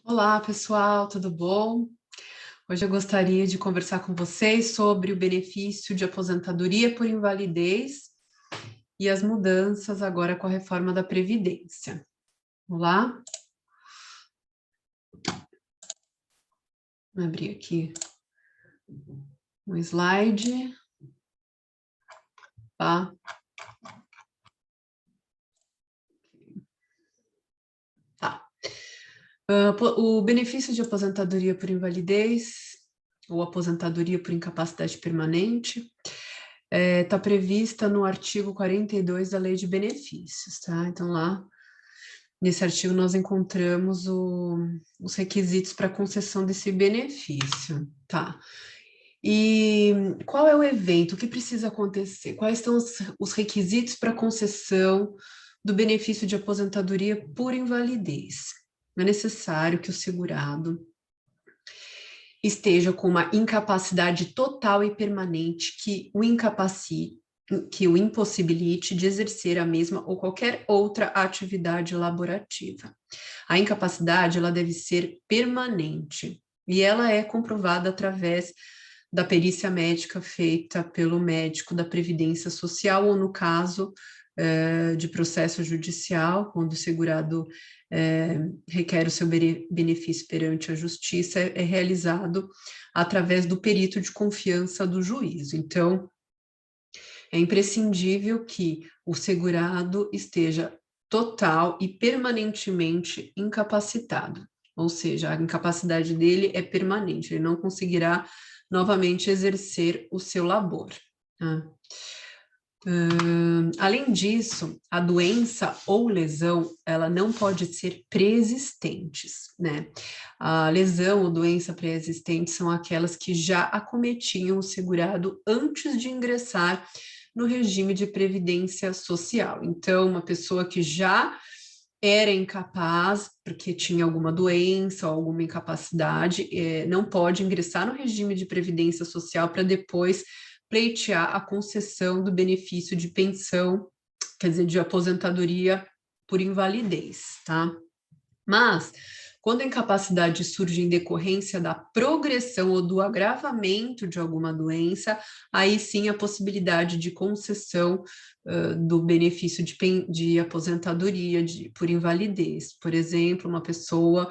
Olá, pessoal, tudo bom? Hoje eu gostaria de conversar com vocês sobre o benefício de aposentadoria por invalidez e as mudanças agora com a reforma da Previdência. Vamos lá? Vou abrir aqui um slide, tá? Tá. O benefício de aposentadoria por invalidez ou aposentadoria por incapacidade permanente está prevista no artigo 42 da Lei de Benefícios, tá? Então, lá, nesse artigo, nós encontramos os requisitos para concessão desse benefício, tá? E qual é o evento? O que precisa acontecer? Quais são os requisitos para concessão do benefício de aposentadoria por invalidez? É necessário que o segurado esteja com uma incapacidade total e permanente que o impossibilite de exercer a mesma ou qualquer outra atividade laborativa. A incapacidade, ela deve ser permanente e ela é comprovada através da perícia médica feita pelo médico da Previdência Social ou, no caso, de processo judicial, quando o segurado requer o seu benefício perante a justiça, é realizado através do perito de confiança do juízo. Então, é imprescindível que o segurado esteja total e permanentemente incapacitado, ou seja, a incapacidade dele é permanente, ele não conseguirá novamente exercer o seu labor. Tá? Além disso, a doença ou lesão, ela não pode ser pré-existentes, né? A lesão ou doença pré-existente são aquelas que já acometiam o segurado antes de ingressar no regime de previdência social. Então, uma pessoa que já era incapaz, porque tinha alguma doença ou alguma incapacidade, não pode ingressar no regime de previdência social para depois pleitear a concessão do benefício de pensão, quer dizer, de aposentadoria por invalidez, tá? Mas, quando a incapacidade surge em decorrência da progressão ou do agravamento de alguma doença, aí sim a possibilidade de concessão do benefício de aposentadoria por invalidez. Por exemplo, uma pessoa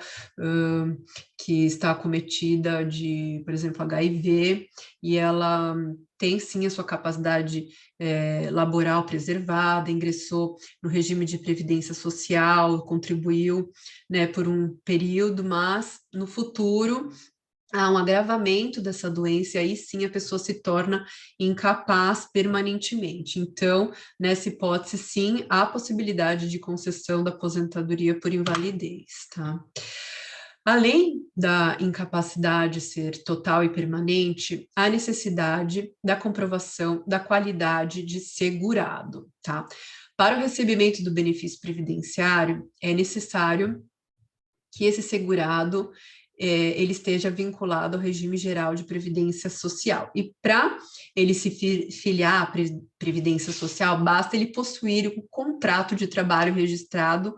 que está acometida de, por exemplo, HIV, e ela tem sim a sua capacidade laboral preservada, ingressou no regime de previdência social, contribuiu, né, por um período, mas no futuro há um agravamento dessa doença, e aí sim a pessoa se torna incapaz permanentemente. Então, nessa hipótese, sim, há possibilidade de concessão da aposentadoria por invalidez, tá? Além da incapacidade ser total e permanente, há necessidade da comprovação da qualidade de segurado, tá? Para o recebimento do benefício previdenciário, é necessário que esse segurado ele esteja vinculado ao regime geral de previdência social. E para ele se filiar à previdência social, basta ele possuir um contrato de trabalho registrado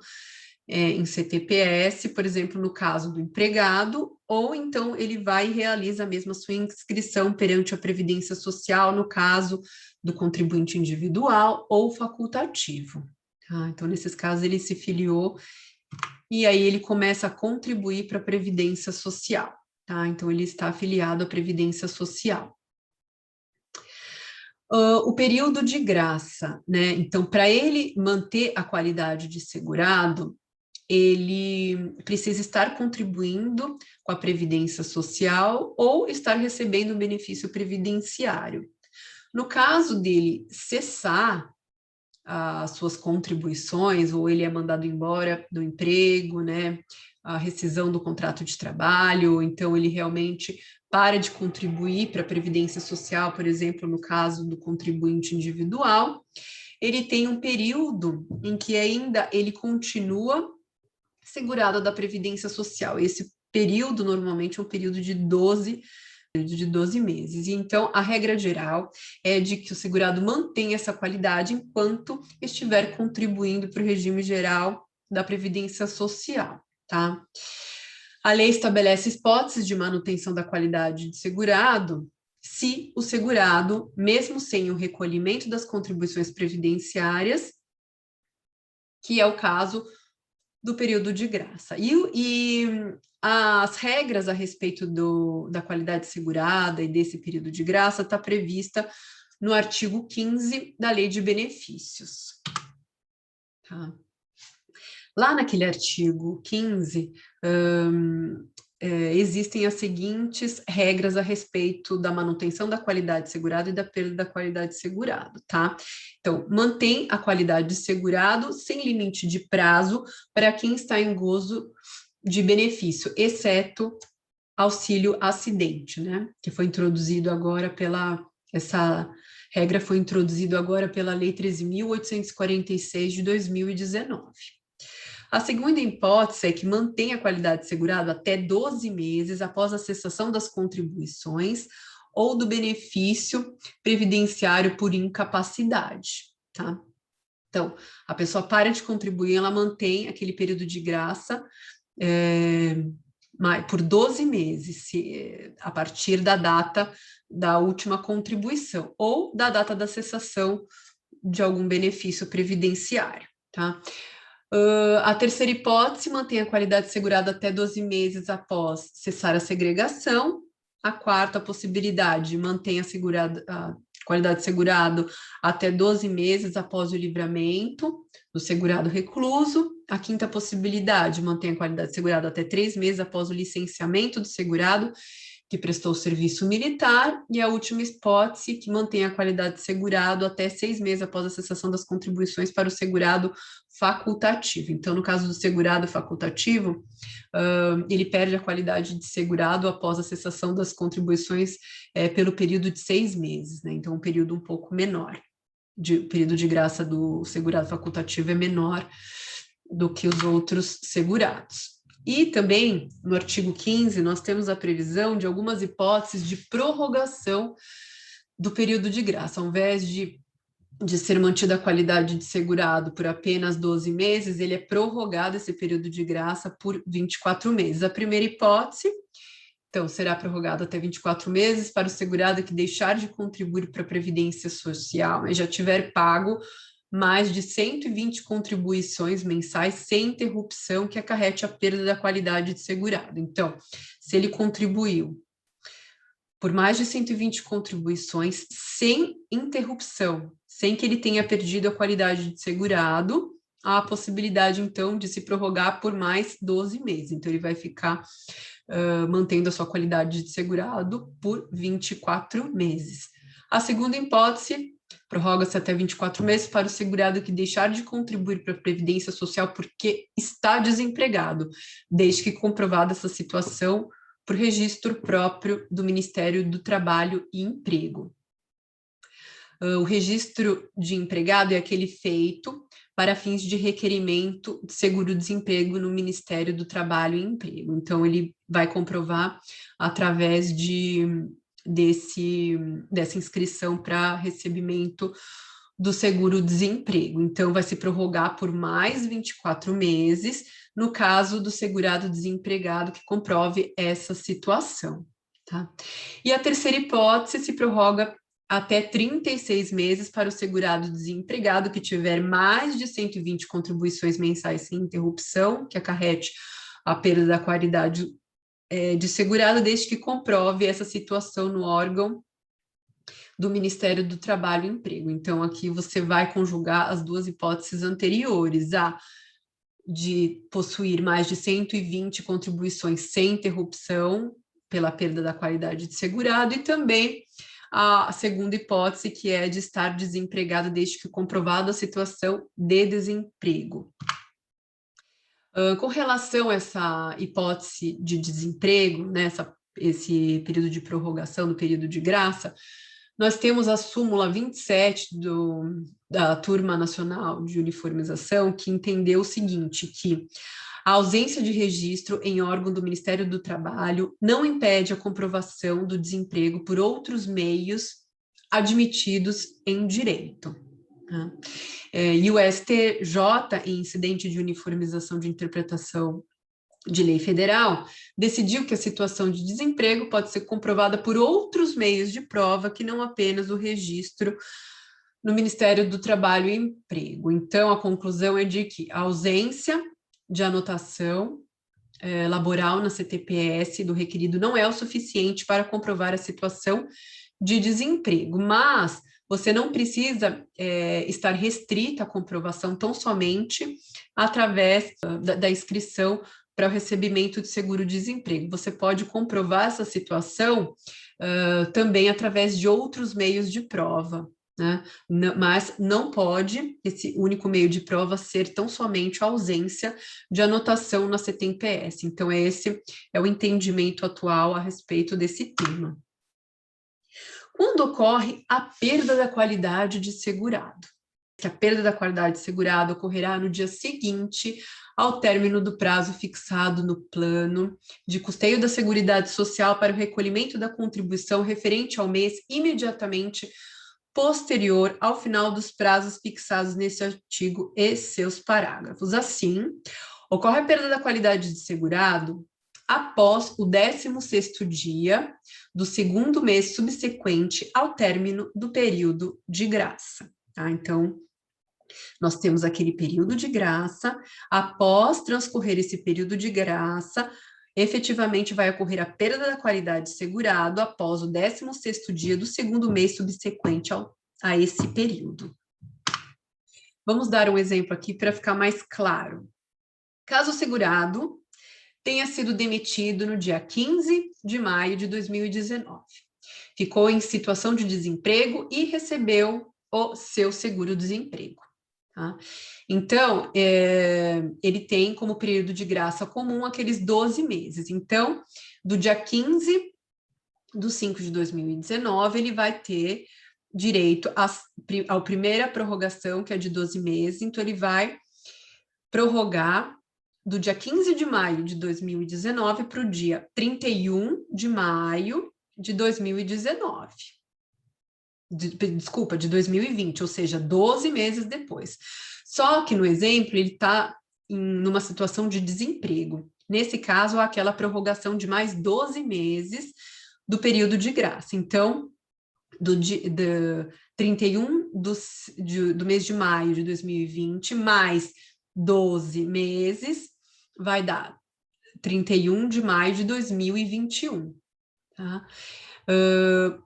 em CTPS, por exemplo, no caso do empregado, ou então ele vai e realiza mesmo a sua inscrição perante a Previdência Social, no caso do contribuinte individual ou facultativo. Tá? Então, nesses casos, ele se filiou e aí ele começa a contribuir para a Previdência Social. Tá? Então, ele está afiliado à Previdência Social. O período de graça, né? Então, para ele manter a qualidade de segurado, ele precisa estar contribuindo com a Previdência Social ou estar recebendo o benefício previdenciário. No caso dele cessar as suas contribuições, ou ele é mandado embora do emprego, né, a rescisão do contrato de trabalho, ou então ele realmente para de contribuir para a Previdência Social, por exemplo, no caso do contribuinte individual, ele tem um período em que ainda ele continua segurado da Previdência Social. Esse período, normalmente, é um período de 12 meses. E, então, a regra geral é de que o segurado mantenha essa qualidade enquanto estiver contribuindo para o regime geral da Previdência Social, tá? A lei estabelece hipóteses de manutenção da qualidade de segurado se o segurado, mesmo sem o recolhimento das contribuições previdenciárias, que é o caso do período de graça. E as regras a respeito da qualidade segurada e desse período de graça está prevista no artigo 15 da Lei de Benefícios. Tá? Lá naquele artigo 15, existem as seguintes regras a respeito da manutenção da qualidade segurada e da perda da qualidade segurado, tá? Então, mantém a qualidade segurado sem limite de prazo para quem está em gozo de benefício, exceto auxílio acidente, né? Que foi introduzido agora essa regra foi introduzida agora pela Lei 13.846 de 2019. A segunda hipótese é que mantém a qualidade segurada até 12 meses após a cessação das contribuições ou do benefício previdenciário por incapacidade, tá? Então, a pessoa para de contribuir, ela mantém aquele período de graça por 12 meses, a partir da data da última contribuição ou da data da cessação de algum benefício previdenciário, tá? A terceira hipótese mantém a qualidade segurada até 12 meses após cessar a segregação. A quarta possibilidade mantém a qualidade segurada até 12 meses após o livramento do segurado recluso. A quinta possibilidade mantém a qualidade segurada até 3 meses após o licenciamento do segurado que prestou serviço militar, e a última hipótese, que mantém a qualidade segurado até 6 meses após a cessação das contribuições para o segurado facultativo. Então, no caso do segurado facultativo, ele perde a qualidade de segurado após a cessação das contribuições pelo período de 6 meses, né? Então, um período um pouco menor. O período de graça do segurado facultativo é menor do que os outros segurados. E também, no artigo 15, nós temos a previsão de algumas hipóteses de prorrogação do período de graça. Ao invés de ser mantida a qualidade de segurado por apenas 12 meses, ele é prorrogado esse período de graça por 24 meses. A primeira hipótese, então, será prorrogado até 24 meses para o segurado que deixar de contribuir para a Previdência Social, mas já tiver pago mais de 120 contribuições mensais sem interrupção que acarrete a perda da qualidade de segurado. Então, se ele contribuiu por mais de 120 contribuições sem interrupção, sem que ele tenha perdido a qualidade de segurado, há a possibilidade, então, de se prorrogar por mais 12 meses. Então, ele vai ficar mantendo a sua qualidade de segurado por 24 meses. A segunda hipótese, prorroga-se até 24 meses para o segurado que deixar de contribuir para a Previdência Social porque está desempregado, desde que comprovada essa situação por registro próprio do Ministério do Trabalho e Emprego. O registro de empregado é aquele feito para fins de requerimento de seguro-desemprego no Ministério do Trabalho e Emprego. Então, ele vai comprovar através dessa inscrição para recebimento do seguro-desemprego. Então, vai se prorrogar por mais 24 meses, no caso do segurado desempregado que comprove essa situação. Tá? E a terceira hipótese se prorroga até 36 meses para o segurado desempregado que tiver mais de 120 contribuições mensais sem interrupção, que acarrete a perda da qualidade de segurado, desde que comprove essa situação no órgão do Ministério do Trabalho e Emprego. Então, aqui você vai conjugar as duas hipóteses anteriores, a de possuir mais de 120 contribuições sem interrupção pela perda da qualidade de segurado, e também a segunda hipótese, que é de estar desempregado desde que comprovada a situação de desemprego. Com relação a essa hipótese de desemprego, né, esse período de prorrogação do período de graça, nós temos a súmula 27 da Turma Nacional de Uniformização, que entendeu o seguinte, que a ausência de registro em órgão do Ministério do Trabalho não impede a comprovação do desemprego por outros meios admitidos em direito. Né? E o STJ, em incidente de uniformização de interpretação de lei federal, decidiu que a situação de desemprego pode ser comprovada por outros meios de prova que não apenas o registro no Ministério do Trabalho e Emprego. Então, a conclusão é de que a ausência de anotação laboral na CTPS do requerido não é o suficiente para comprovar a situação de desemprego, mas você não precisa estar restrita à comprovação tão somente através da inscrição para o recebimento de seguro-desemprego. Você pode comprovar essa situação também através de outros meios de prova, né? Mas não pode esse único meio de prova ser tão somente a ausência de anotação na CTPS. Então, esse é o entendimento atual a respeito desse tema. Quando ocorre a perda da qualidade de segurado? Que a perda da qualidade de segurado ocorrerá no dia seguinte ao término do prazo fixado no plano de custeio da Seguridade Social para o recolhimento da contribuição referente ao mês imediatamente posterior ao final dos prazos fixados nesse artigo e seus parágrafos. Assim, ocorre a perda da qualidade de segurado após o 16º dia do segundo mês subsequente ao término do período de graça. Tá? Então, nós temos aquele período de graça, após transcorrer esse período de graça, efetivamente vai ocorrer a perda da qualidade de segurado após o 16º dia do segundo mês subsequente a esse período. Vamos dar um exemplo aqui para ficar mais claro. Caso o segurado tenha sido demitido no dia 15 de maio de 2019, ficou em situação de desemprego e recebeu o seu seguro-desemprego. Tá? Então, ele tem como período de graça comum aqueles 12 meses. Então, do dia 15 de 5 de 2019, ele vai ter direito à primeira prorrogação, que é de 12 meses. Então, ele vai prorrogar do dia 15 de maio de 2019 para o dia 31 de maio de 2019. Desculpa, de 2020, ou seja, 12 meses depois. Só que no exemplo, ele está numa situação de desemprego. Nesse caso, há aquela prorrogação de mais 12 meses do período de graça. Então, do 31 do mês de maio de 2020, mais 12 meses, vai dar 31 de maio de 2021. Tá?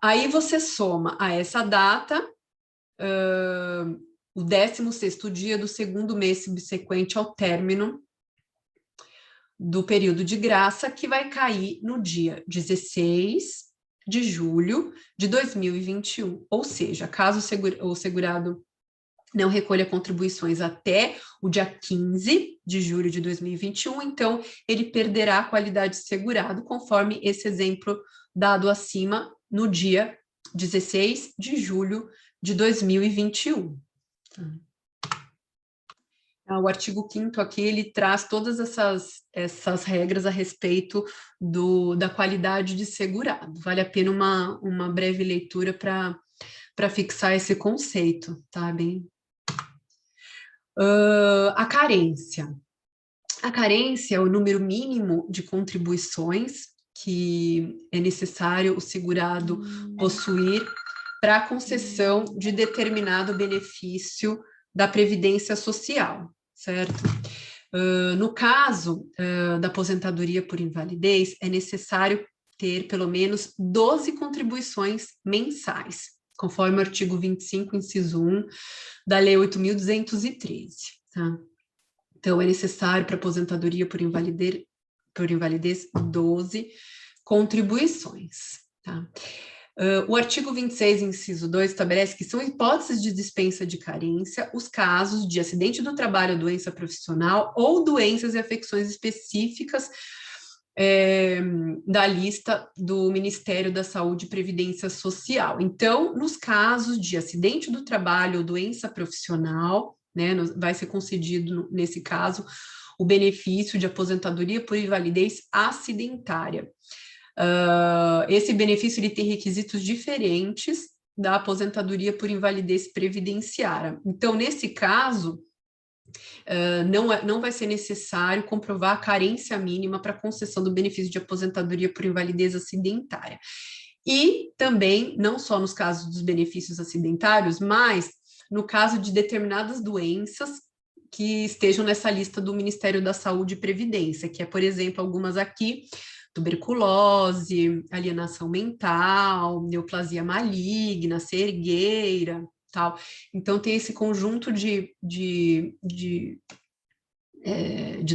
Aí você soma a essa data o 16º dia do segundo mês subsequente ao término do período de graça, que vai cair no dia 16 de julho de 2021. Ou seja, caso o segurado não recolha contribuições até o dia 15 de julho de 2021, então ele perderá a qualidade de segurado, conforme esse exemplo dado acima, no dia 16 de julho de 2021. O artigo 5º aqui, ele traz todas essas regras a respeito da qualidade de segurado. Vale a pena uma breve leitura para fixar esse conceito, tá? Bem... a carência. A carência é o número mínimo de contribuições que é necessário o segurado possuir para a concessão de determinado benefício da Previdência Social, certo? No caso da aposentadoria por invalidez, é necessário ter pelo menos 12 contribuições mensais, conforme o artigo 25, inciso 1, da Lei 8.213, tá? Então, é necessário para aposentadoria por invalidez 12 contribuições, tá? O artigo 26, inciso 2, estabelece que são hipóteses de dispensa de carência os casos de acidente do trabalho, doença profissional ou doenças e afecções específicas da lista do Ministério da Saúde e Previdência Social. Então, nos casos de acidente do trabalho ou doença profissional, né, vai ser concedido, nesse caso, o benefício de aposentadoria por invalidez acidentária. Esse benefício ele tem requisitos diferentes da aposentadoria por invalidez previdenciária. Então, nesse caso, não vai ser necessário comprovar a carência mínima para concessão do benefício de aposentadoria por invalidez acidentária. E também, não só nos casos dos benefícios acidentários, mas no caso de determinadas doenças que estejam nessa lista do Ministério da Saúde e Previdência, que é, por exemplo, algumas aqui: tuberculose, alienação mental, neoplasia maligna, cegueira, tal. Então, tem esse conjunto de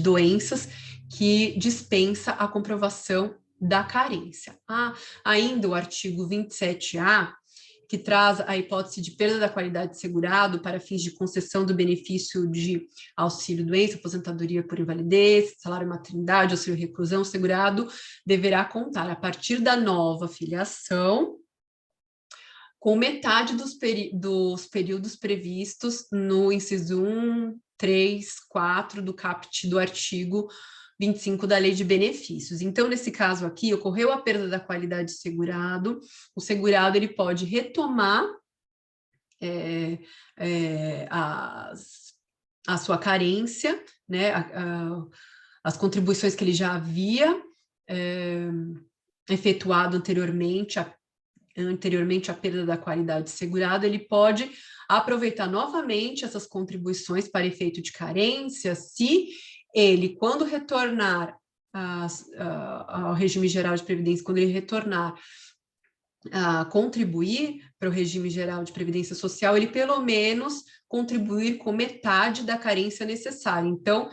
doenças que dispensa a comprovação da carência. Ainda o artigo 27A, que traz a hipótese de perda da qualidade de segurado para fins de concessão do benefício de auxílio-doença, aposentadoria por invalidez, salário-maternidade, auxílio-reclusão, o segurado deverá contar, a partir da nova filiação, com metade dos períodos previstos no inciso 1, 3, 4 do caput do artigo 25 da Lei de Benefícios. Então, nesse caso aqui, ocorreu a perda da qualidade de segurado, o segurado ele pode retomar a sua carência, né, as contribuições que ele já havia efetuado anteriormente à perda da qualidade de segurado, ele pode aproveitar novamente essas contribuições para efeito de carência, se ele, quando retornar ao regime geral de previdência, quando ele retornar a contribuir para o regime geral de previdência social, ele pelo menos contribuir com metade da carência necessária. Então,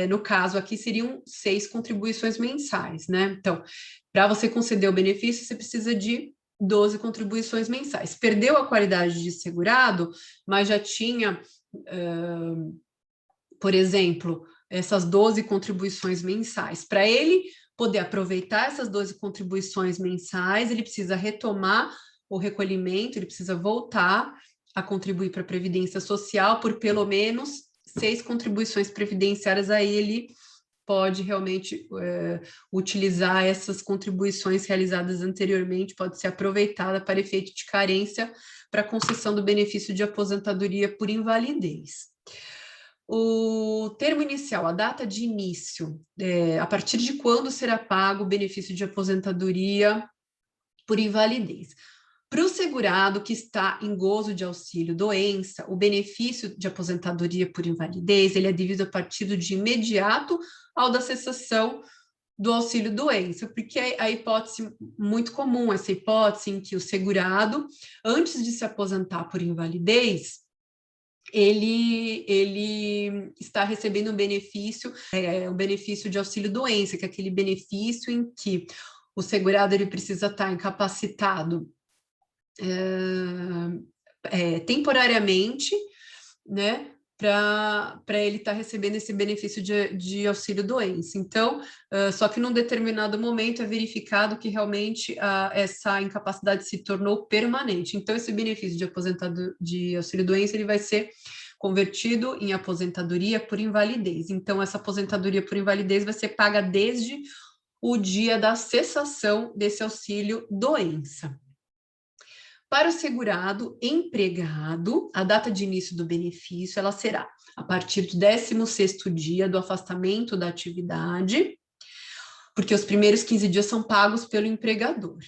no caso aqui, seriam 6 contribuições mensais, né? Então, para você conceder o benefício, você precisa de 12 contribuições mensais. Perdeu a qualidade de segurado, mas já tinha, por exemplo, essas 12 contribuições mensais. Para ele poder aproveitar essas 12 contribuições mensais, ele precisa retomar o recolhimento, ele precisa voltar a contribuir para a Previdência Social por pelo menos 6 contribuições previdenciárias. Aí ele pode realmente utilizar essas contribuições realizadas anteriormente, pode ser aproveitada para efeito de carência para concessão do benefício de aposentadoria por invalidez. O termo inicial, a data de início, a partir de quando será pago o benefício de aposentadoria por invalidez? Para o segurado que está em gozo de auxílio-doença, o benefício de aposentadoria por invalidez, ele é devido a partir de imediato ao da cessação do auxílio-doença, porque a hipótese muito comum, essa hipótese em que o segurado, antes de se aposentar por invalidez, ele está recebendo um benefício de auxílio-doença, que é aquele benefício em que o segurado ele precisa estar incapacitado temporariamente, né, para ele estar recebendo esse benefício de auxílio-doença. Então, só que num determinado momento é verificado que realmente essa incapacidade se tornou permanente. Então, esse benefício de auxílio-doença ele vai ser convertido em aposentadoria por invalidez. Então, essa aposentadoria por invalidez vai ser paga desde o dia da cessação desse auxílio-doença. Para o segurado empregado, a data de início do benefício ela será a partir do 16º dia do afastamento da atividade, porque os primeiros 15 dias são pagos pelo empregador.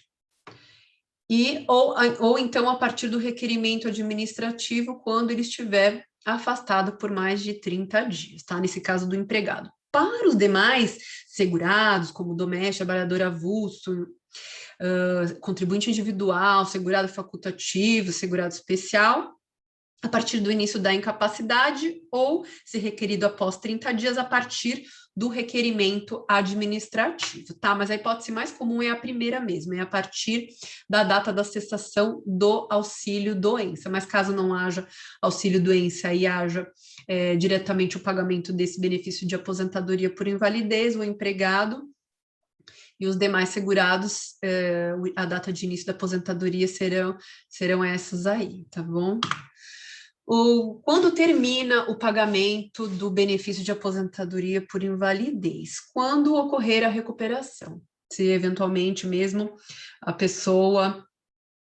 Ou então a partir do requerimento administrativo, quando ele estiver afastado por mais de 30 dias, tá? Nesse caso do empregado. Para os demais segurados, como doméstico, trabalhador avulso, contribuinte individual, segurado facultativo, segurado especial, a partir do início da incapacidade ou, se requerido após 30 dias, a partir do requerimento administrativo, tá? Mas a hipótese mais comum é a primeira mesmo, é a partir da data da cessação do auxílio-doença, mas caso não haja auxílio-doença e haja diretamente o pagamento desse benefício de aposentadoria por invalidez, o empregado e os demais segurados, a data de início da aposentadoria serão essas aí, tá bom? Quando termina o pagamento do benefício de aposentadoria por invalidez? Quando ocorrer a recuperação. Se eventualmente mesmo a pessoa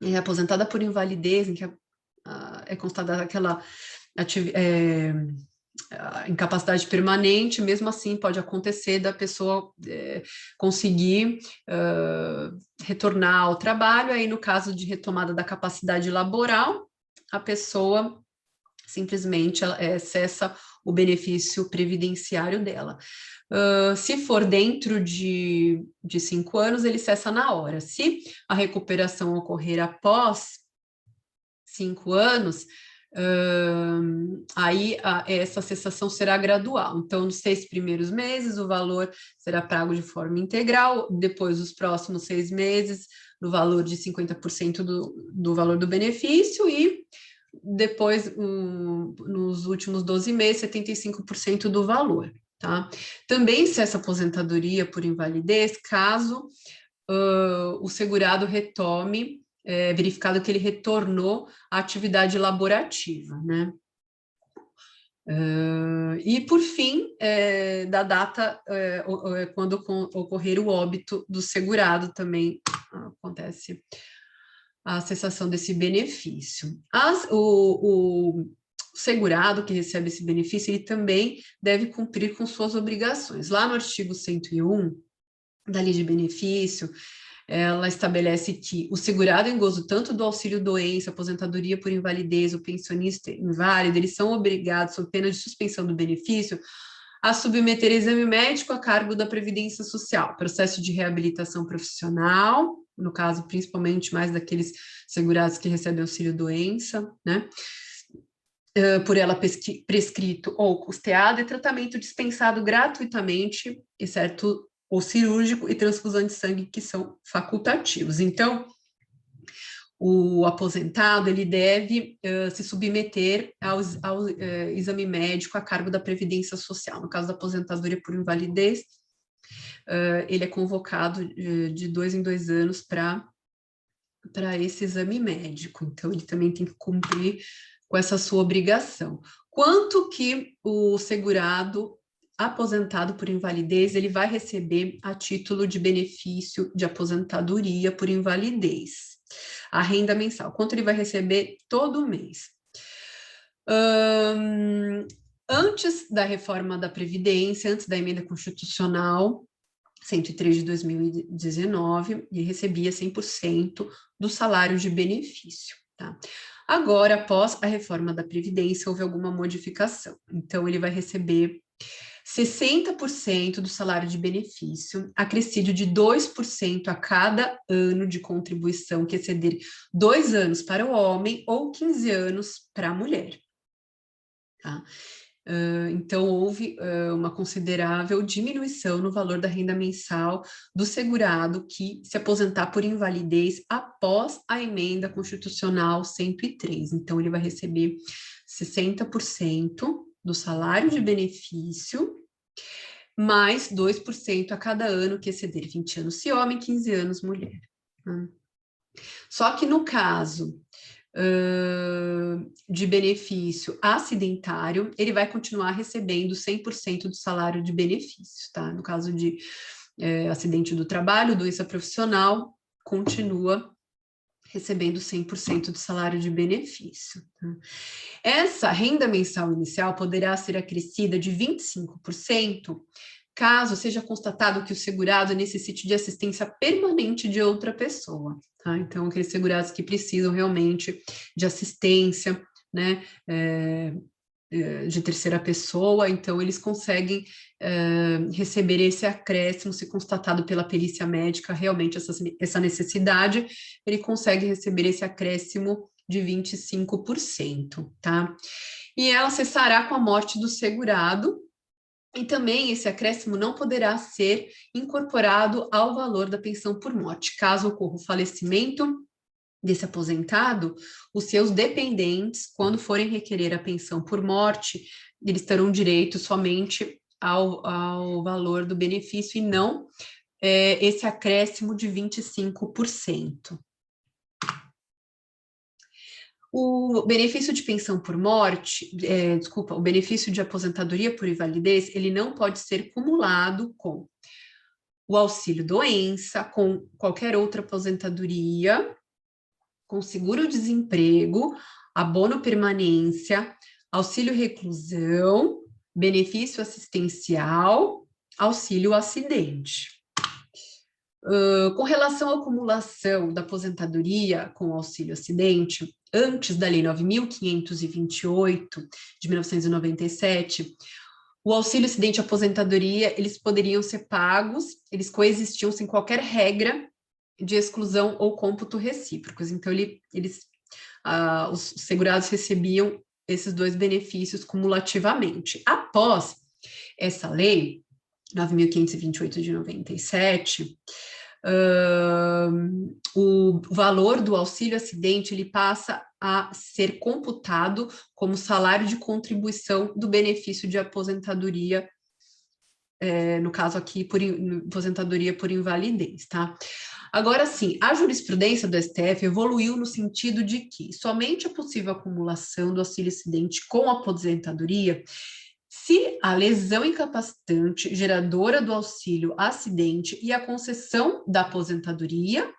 é aposentada por invalidez, em que é constatada aquela incapacidade permanente, mesmo assim pode acontecer da pessoa conseguir retornar ao trabalho. Aí no caso de retomada da capacidade laboral, a pessoa simplesmente cessa o benefício previdenciário dela. Se for dentro de 5 anos, ele cessa na hora. Se a recuperação ocorrer após 5 anos, aí essa cessação será gradual. Então, nos 6 primeiros meses, o valor será pago de forma integral, depois, os próximos 6 meses, no valor de 50% do valor do benefício, e depois, nos últimos 12 meses, 75% do valor. Tá? Também cessa a aposentadoria por invalidez, caso o segurado retome, verificado que ele retornou à atividade laborativa, né? E, por fim, da data quando ocorrer o óbito do segurado, também acontece a cessação desse benefício. O segurado que recebe esse benefício, ele também deve cumprir com suas obrigações. Lá no artigo 101 da Lei de Benefício, ela estabelece que o segurado em gozo tanto do auxílio-doença, aposentadoria por invalidez, o pensionista inválido, eles são obrigados, sob pena de suspensão do benefício, a submeter exame médico a cargo da Previdência Social, processo de reabilitação profissional, no caso, principalmente mais daqueles segurados que recebem auxílio-doença, né? Por ela prescrito ou custeado, e tratamento dispensado gratuitamente, exceto o cirúrgico e transfusão de sangue, que são facultativos. Então, o aposentado, ele deve se submeter ao exame médico a cargo da Previdência Social. No caso da aposentadoria por invalidez, ele é convocado de 2 em 2 anos para esse exame médico. Então, ele também tem que cumprir com essa sua obrigação. Quanto que o segurado aposentado por invalidez, ele vai receber a título de benefício de aposentadoria por invalidez? A renda mensal, quanto ele vai receber todo mês? Antes da reforma da Previdência, antes da emenda constitucional 103 de 2019, ele recebia 100% do salário de benefício, tá? Agora, após a reforma da Previdência, houve alguma modificação. Então, ele vai receber 60% do salário de benefício, acrescido de 2% a cada ano de contribuição que exceder 2 anos para o homem ou 15 anos para a mulher. Tá? Então, houve uma considerável diminuição no valor da renda mensal do segurado que se aposentar por invalidez após a emenda constitucional 103. Então, ele vai receber 60% do salário de benefício, mais 2% a cada ano que exceder 20 anos se homem, 15 anos mulher. Só que no caso de benefício acidentário, ele vai continuar recebendo 100% do salário de benefício, tá? No caso de acidente do trabalho, doença profissional, continua recebendo 100% do salário de benefício. Tá? Essa renda mensal inicial poderá ser acrescida de 25%, caso seja constatado que o segurado necessite de assistência permanente de outra pessoa. Tá? Então, aqueles segurados que precisam realmente de assistência, né, de terceira pessoa, então eles conseguem receber esse acréscimo, se constatado pela perícia médica realmente essa necessidade, ele consegue receber esse acréscimo de 25%, tá? E ela cessará com a morte do segurado, e também esse acréscimo não poderá ser incorporado ao valor da pensão por morte. Caso ocorra o falecimento desse aposentado, os seus dependentes, quando forem requerer a pensão por morte, eles terão direito somente ao valor do benefício e não esse acréscimo de 25%. O benefício de pensão por morte, o benefício de aposentadoria por invalidez, ele não pode ser cumulado com o auxílio-doença, com qualquer outra aposentadoria, com seguro-desemprego, abono permanência, auxílio-reclusão benefício assistencial, auxílio acidente. Com relação à acumulação da aposentadoria com auxílio acidente, antes da Lei 9.528, de 1997, o auxílio acidente e aposentadoria, eles poderiam ser pagos, eles coexistiam sem qualquer regra de exclusão ou cômputo recíprocos. Então, os segurados recebiam esses dois benefícios cumulativamente. Após essa lei, 9.528 de 97, o valor do auxílio acidente ele passa a ser computado como salário de contribuição do benefício de aposentadoria, no caso aqui, aposentadoria por invalidez, tá? Agora sim, a jurisprudência do STF evoluiu no sentido de que somente é possível a acumulação do auxílio acidente com aposentadoria se a lesão incapacitante geradora do auxílio acidente e a concessão da aposentadoria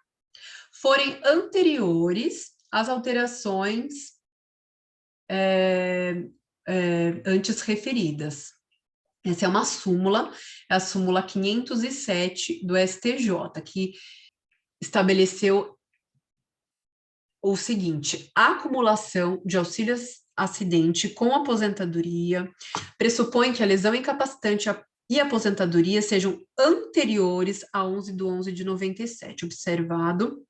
forem anteriores às alterações antes referidas. Essa é uma súmula, é a súmula 507 do STJ, que estabeleceu o seguinte: a acumulação de auxílios acidente com aposentadoria pressupõe que a lesão incapacitante e a aposentadoria sejam anteriores a 11 de 11 de 97, observado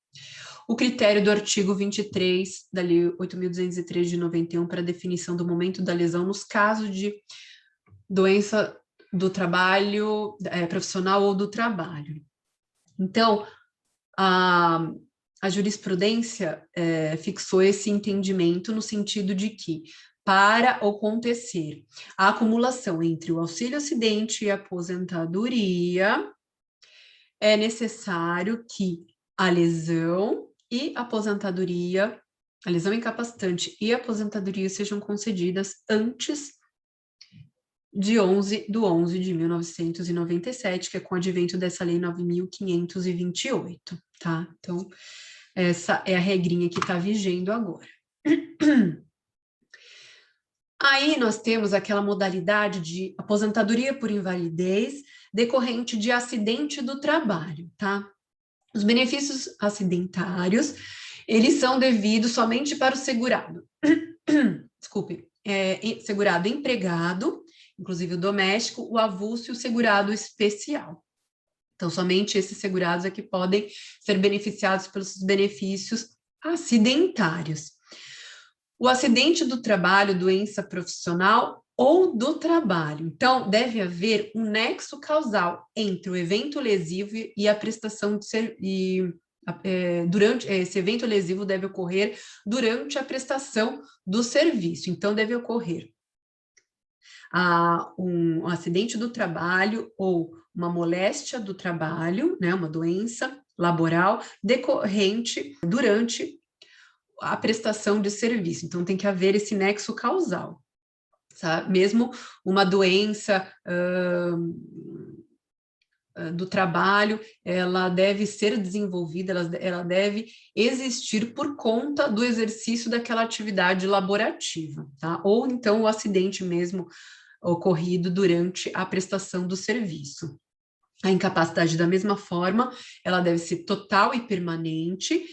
o critério do artigo 23 da Lei 8.203 de 91 para a definição do momento da lesão nos casos de doença do trabalho profissional ou do trabalho. Então, a jurisprudência fixou esse entendimento no sentido de que, para acontecer a acumulação entre o auxílio acidente e a aposentadoria, é necessário que a lesão e a aposentadoria, a lesão incapacitante e a aposentadoria sejam concedidas antes de 11 de 11 de 1997, que é com o advento dessa lei 9.528, tá? Então, essa é a regrinha que está vigendo agora. Aí nós temos aquela modalidade de aposentadoria por invalidez decorrente de acidente do trabalho, tá? Os benefícios acidentários, eles são devidos somente para o segurado. Desculpe, segurado empregado, inclusive o doméstico, o avulso e o segurado especial. Então, somente esses segurados é que podem ser beneficiados pelos benefícios acidentários. O acidente do trabalho, doença profissional ou do trabalho. Então, deve haver um nexo causal entre o evento lesivo e a prestação de serviço. Esse evento lesivo deve ocorrer durante a prestação do serviço. Então, deve ocorrer um acidente do trabalho ou uma moléstia do trabalho, né, uma doença laboral decorrente durante a prestação de serviço. Então, tem que haver esse nexo causal, sabe? Mesmo uma doença do trabalho, ela deve ser desenvolvida, ela deve existir por conta do exercício daquela atividade laborativa, tá? Ou então o acidente mesmo ocorrido durante a prestação do serviço. A incapacidade, da mesma forma, ela deve ser total e permanente.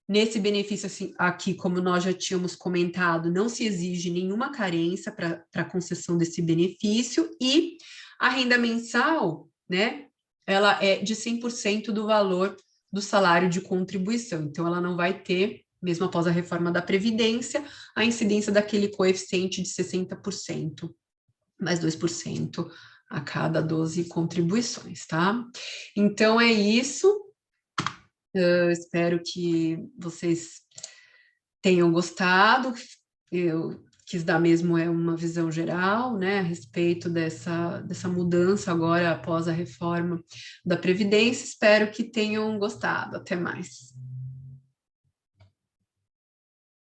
Nesse benefício, assim, aqui, como nós já tínhamos comentado, não se exige nenhuma carência para a concessão desse benefício, e a renda mensal, né, ela é de 100% do valor do salário de contribuição. Então, ela não vai ter, mesmo após a reforma da Previdência, a incidência daquele coeficiente de 60%, mais 2% a cada 12 contribuições, tá? Então, é isso. Eu espero que vocês tenham gostado. Eu quis dar mesmo uma visão geral, né, a respeito dessa mudança agora após a reforma da Previdência. Espero que tenham gostado. Até mais.